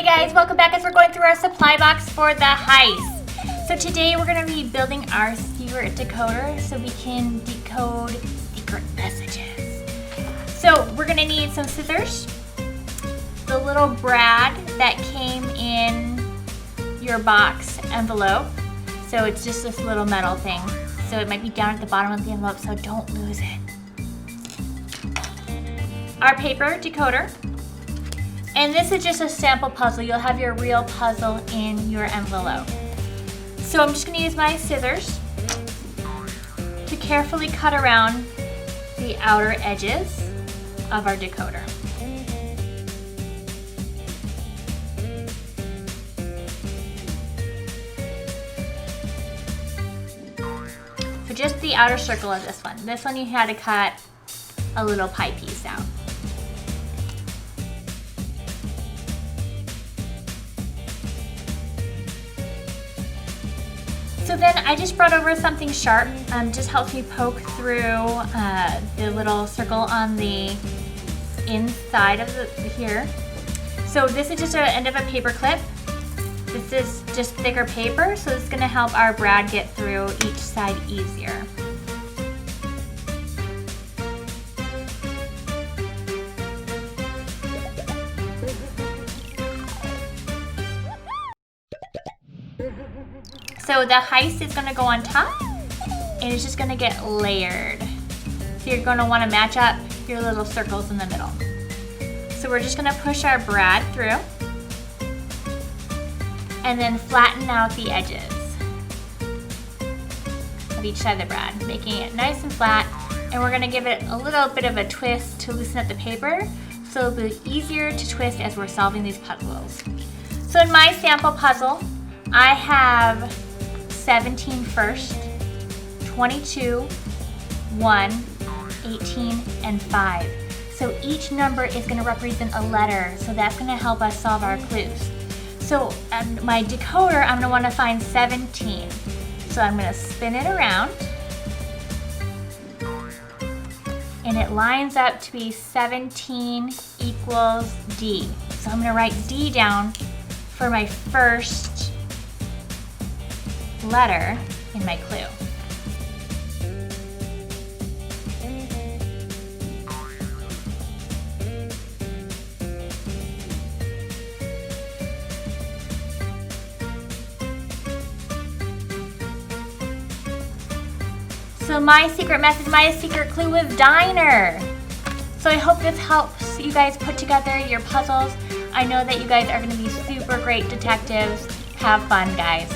guys, welcome back as we're going through our supply box for the heist. So today we're going to be building our secret decoder so we can decode secret messages. So we're going to need some scissors, the little brad that came in your box envelope. So it's just this little metal thing. So it might be down at the bottom of the envelope, so don't lose it. Our paper decoder. And this is just a sample puzzle. You'll have your real puzzle in your envelope. So I'm just going to use my scissors to carefully cut around the outer edges of our decoder. So just the outer circle of this one. This one you had to cut a little pie piece out. So then I just brought over something sharp, just helps me poke through the little circle on the inside of here. So this is just an end of a paper clip. This is just thicker paper, so it's gonna help our brad get through each side easier. So the heist is gonna go on top and it's just gonna get layered. So you're gonna wanna match up your little circles in the middle. So we're just gonna push our brad through and then flatten out the edges of each side of the brad, making it nice and flat. And we're gonna give it a little bit of a twist to loosen up the paper so it'll be easier to twist as we're solving these puzzles. So in my sample puzzle, I have 17 first, 22, 1, 18, and 5. So each number is going to represent a letter, so that's going to help us solve our clues. So my decoder, I'm going to want to find 17. So I'm going to spin it around, and it lines up to be 17 equals D. So I'm going to write D down for my first letter in my clue. So my secret message, my secret clue was diner. So I hope this helps you guys put together your puzzles. I know that you guys are going to be super great detectives. Have fun, guys.